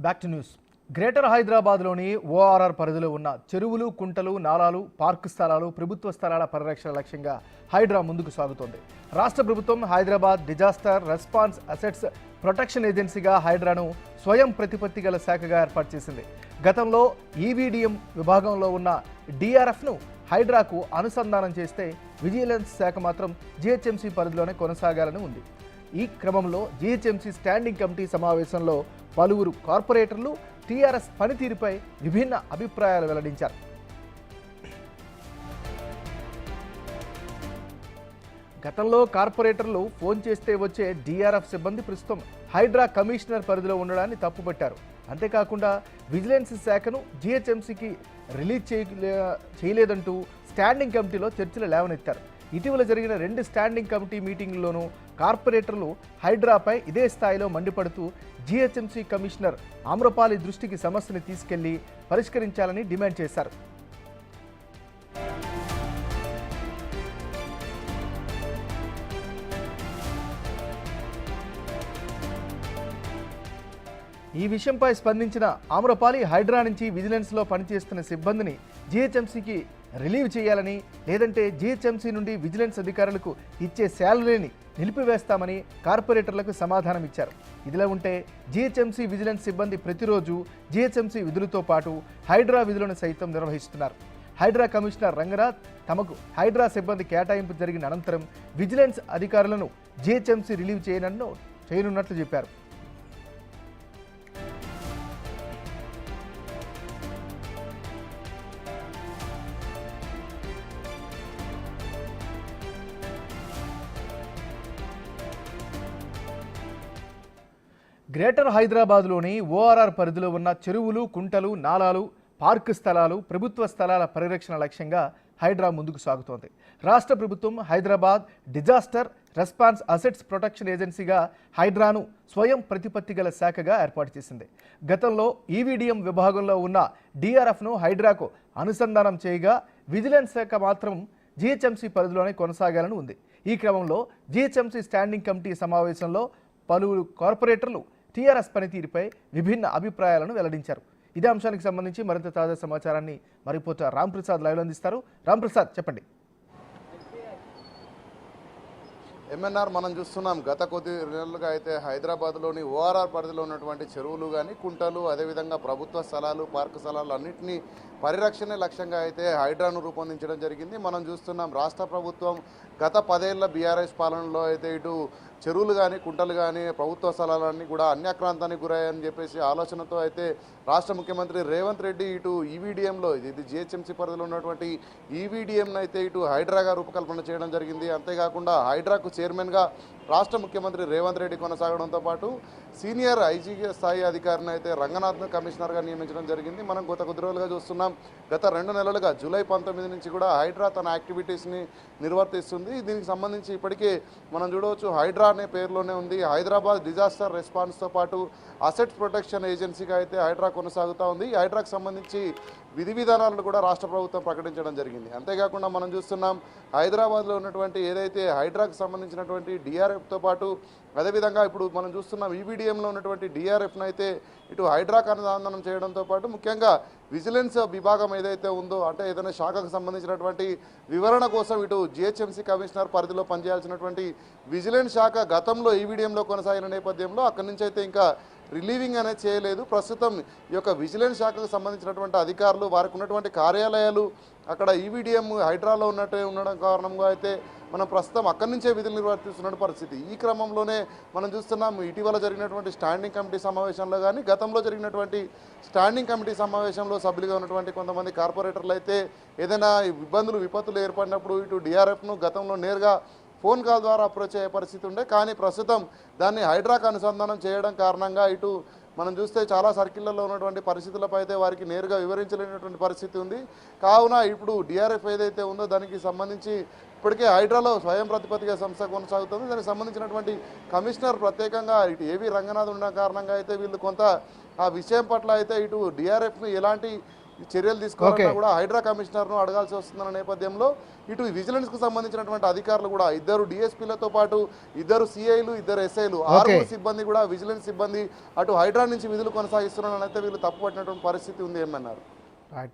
Back to news. Greater హైదరాబాద్లోని ORR పరిధిలో ఉన్న చెరువులు, కుంటలు, నాలాలు, పార్కు స్థలాలు, ప్రభుత్వ స్థలాల పరిరక్షణ లక్ష్యంగా హైడ్రా ముందుకు సాగుతోంది. రాష్ట్ర ప్రభుత్వం Hyderabad disaster response assets protection ఏజెన్సీగా హైడ్రాను స్వయం ప్రతిపత్తి గల శాఖగా ఏర్పాటు చేసింది. గతంలో ఈవీడీఎం విభాగంలో ఉన్న డిఆర్ఎఫ్ను హైడ్రాకు అనుసంధానం చేస్తే విజిలెన్స్ శాఖ మాత్రం జీహెచ్ఎంసీ పరిధిలోనే కొనసాగాలని ఉంది. ఈ క్రమంలో జీహెచ్ఎంసీ స్టాండింగ్ కమిటీ సమావేశంలో పలువురు కార్పొరేటర్లు టీఆర్ఎస్ పనితీరుపై విభిన్న అభిప్రాయాలు వెల్లడించారు. గతంలో కార్పొరేటర్లు ఫోన్ చేస్తే వచ్చే డిఆర్ఎఫ్ సిబ్బంది ప్రస్తుతం హైడ్రా కమిషనర్ పరిధిలో ఉండడాన్ని తప్పుపట్టారు. అంతేకాకుండా విజిలెన్స్ శాఖను జీహెచ్ఎంసీకి రిలీజ్ చేయలేదంటూ స్టాండింగ్ కమిటీలో చర్చలు లేవనెత్తారు. ఇటీవల జరిగిన 2 స్టాండింగ్ కమిటీ మీటింగ్లోనూ కార్పొరేటర్లు హైడ్రాపై ఇదే స్థాయిలో మండిపడుతూ జీహెచ్ఎంసీ కమిషనర్ ఆమ్రపాలి దృష్టికి సమస్యను తీసుకెళ్లి పరిష్కరించాలని డిమాండ్ చేశారు. ఈ విషయంపై స్పందించిన ఆమ్రపాలి హైడ్రా నుంచి విజిలెన్స్లో పనిచేస్తున్న సిబ్బందిని జీహెచ్ఎంసీకి రిలీవ్ చేయాలని, లేదంటే జీహెచ్ఎంసీ నుండి విజిలెన్స్ అధికారులకు ఇచ్చే శాలరీని నిలిపివేస్తామని కార్పొరేటర్లకు సమాధానం ఇచ్చారు. ఇదిలా ఉంటే జీహెచ్ఎంసీ విజిలెన్స్ సిబ్బంది ప్రతిరోజు జీహెచ్ఎంసీ విధులతో పాటు హైడ్రా విధులను సైతం నిర్వహిస్తున్నారు. హైడ్రా కమిషనర్ రంగనాథ్ తమకు హైడ్రా సిబ్బంది కేటాయింపు జరిగిన అనంతరం విజిలెన్స్ అధికారులను జీహెచ్ఎంసీ రిలీవ్ చేయనున్నట్లు చెప్పారు. గ్రేటర్ హైదరాబాద్లోని ఓఆర్ఆర్ పరిధిలో ఉన్న చెరువులు, కుంటలు, నాలాలు, పార్కు స్థలాలు, ప్రభుత్వ స్థలాల పరిరక్షణ లక్ష్యంగా హైడ్రా ముందుకు సాగుతోంది. రాష్ట్ర ప్రభుత్వం Hyderabad disaster response assets protection ఏజెన్సీగా హైడ్రాను స్వయం ప్రతిపత్తి గల శాఖగా ఏర్పాటు చేసింది. గతంలో ఈవీడీఎం విభాగంలో ఉన్న డిఆర్ఎఫ్ను హైడ్రాకు అనుసంధానం చేయగా విజిలెన్స్ శాఖ మాత్రం జీహెచ్ఎంసీ పరిధిలోనే కొనసాగాలని ఉంది. ఈ క్రమంలో జీహెచ్ఎంసీ స్టాండింగ్ కమిటీ సమావేశంలో పలువురు కార్పొరేటర్లు టీఆర్ఎస్ పనితీరుపై విభిన్న అభిప్రాయాలను వెల్లడించారు. ఇదే అంశానికి సంబంధించి మరింత తాజా సమాచారాన్ని మా రిపోర్టర్ రాంప్రసాద్ లైవ్లో అందిస్తారు. రాంప్రసాద్, చెప్పండి. ఎంఎన్ఆర్ మనం చూస్తున్నాం, గత కొద్ది నెలలుగా అయితే హైదరాబాద్లోని ఓఆర్ఆర్ పరిధిలో ఉన్నటువంటి చెరువులు కానీ, కుంటలు, అదేవిధంగా ప్రభుత్వ స్థలాలు, పార్కు స్థలాలు అన్నింటినీ పరిరక్షణ లక్ష్యంగా అయితే హైడ్రాను రూపొందించడం జరిగింది. మనం చూస్తున్నాం, రాష్ట్ర ప్రభుత్వం గత 10 ఏళ్ల బీఆర్ఎస్ పాలనలో అయితే ఇటు చెరువులు కానీ, కుంటలు కానీ, ప్రభుత్వ స్థలాలన్నీ కూడా అన్యాక్రాంతానికి గురయ్యాయని చెప్పేసి ఆలోచనతో అయితే రాష్ట్ర ముఖ్యమంత్రి రేవంత్ రెడ్డి ఇటు ఈవీడీఎంలో, ఇది జీహెచ్ఎంసీ పరిధిలో ఉన్నటువంటి ఈవీడీఎంను అయితే ఇటు హైడ్రాగా రూపకల్పన చేయడం జరిగింది. అంతేకాకుండా హైడ్రాకు చైర్మన్గా రాష్ట్ర ముఖ్యమంత్రి రేవంత్ రెడ్డి కొనసాగడంతో పాటు సీనియర్ ఐజీ స్థాయి అధికారిని అయితే రంగనాథ్ను కమిషనర్గా నియమించడం జరిగింది. మనం గత కొద్ది రోజులుగా చూస్తున్నాం, గత 2 నెలలుగా జూలై 19 నుంచి కూడా హైడ్రా తన యాక్టివిటీస్ని నిర్వర్తిస్తుంది. దీనికి సంబంధించి ఇప్పటికే మనం చూడవచ్చు, హైడ్రా అనే పేరులోనే ఉంది. హైదరాబాద్ డిజాస్టర్ రెస్పాన్స్తో పాటు అసెట్స్ ప్రొటెక్షన్ ఏజెన్సీగా అయితే హైడ్రా కొనసాగుతూ ఉంది. ఈ హైడ్రాకు సంబంధించి విధి విధానాలను కూడా రాష్ట్ర ప్రభుత్వం ప్రకటించడం జరిగింది. అంతేకాకుండా మనం చూస్తున్నాం, హైదరాబాద్లో ఉన్నటువంటి ఏదైతే హైడ్రాకు సంబంధించినటువంటి డిఆర్ఎఫ్తో పాటు అదేవిధంగా ఇప్పుడు మనం చూస్తున్నాం ఈవీడీఎంలో ఉన్నటువంటి డిఆర్ఎఫ్ను అయితే ఇటు హైడ్రాకు అనుసంధానం చేయడంతో పాటు ముఖ్యంగా విజిలెన్స్ విభాగం ఏదైతే ఉందో, అంటే ఏదైనా శాఖకు సంబంధించినటువంటి వివరణ కోసం ఇటు జీహెచ్ఎంసీ కమిషనర్ పరిధిలో పనిచేయాల్సినటువంటి విజిలెన్స్ శాఖ గతంలో ఈవీడీఎంలో కొనసాగిన నేపథ్యంలో అక్కడి నుంచి అయితే ఇంకా రిలీవింగ్ అనేది చేయలేదు. ప్రస్తుతం ఈ యొక్క విజిలెన్స్ శాఖకు సంబంధించినటువంటి అధికారులు, వారికి ఉన్నటువంటి కార్యాలయాలు అక్కడ ఈవీడీఎం హైడ్రాలో ఉండడం కారణంగా అయితే మనం ప్రస్తుతం అక్కడి నుంచే విధులు నిర్వర్తిస్తున్న పరిస్థితి. ఈ క్రమంలోనే మనం చూస్తున్నాం, ఇటీవల జరిగినటువంటి స్టాండింగ్ కమిటీ సమావేశంలో కానీ, గతంలో జరిగినటువంటి స్టాండింగ్ కమిటీ సమావేశంలో సభ్యులుగా ఉన్నటువంటి కొంతమంది కార్పొరేటర్లు అయితే ఏదైనా విపత్తులు ఏర్పడినప్పుడు ఇటు డిఆర్ఎఫ్ను గతంలో నేరుగా ఫోన్ కాల్ ద్వారా అప్రోచ్ అయ్యే పరిస్థితి ఉండే. కానీ ప్రస్తుతం దాన్ని హైడ్రాకు అనుసంధానం చేయడం కారణంగా ఇటు మనం చూస్తే చాలా సర్కిళ్లలో ఉన్నటువంటి పరిస్థితులపై అయితే వారికి నేరుగా వివరించలేనటువంటి పరిస్థితి ఉంది. కావున ఇప్పుడు డిఆర్ఎఫ్ ఏదైతే ఉందో దానికి సంబంధించి ఇప్పటికే హైడ్రాలో స్వయం ప్రతిపత్తిగా సంస్థ కొనసాగుతుంది. దానికి సంబంధించినటువంటి కమిషనర్ ప్రత్యేకంగా ఇటు ఏవి రంగనాథ్ ఉన్న కారణంగా అయితే వీళ్ళు కొంత ఆ విషయం పట్ల అయితే ఇటు డిఆర్ఎఫ్ను ఎలాంటి ఈ చర్యలు తీసుకోవాలన్నా కూడా హైడ్రా కమిషనర్ను అడగాల్సి వస్తుందన్న నేపథ్యంలో ఇటు విజిలెన్స్కు సంబంధించినటువంటి అధికారులు కూడా 2 డిఎస్పీలతో పాటు 2 సిఐలు 2 ఎస్ఐలు 6 సిబ్బంది కూడా విజిలెన్స్ సిబ్బంది అటు హైడ్రా నుంచి విధులు కొనసాగిస్తున్నారని అయితే వీళ్ళు తప్పుపట్టినటువంటి పరిస్థితి ఉంది ఏమన్నారు.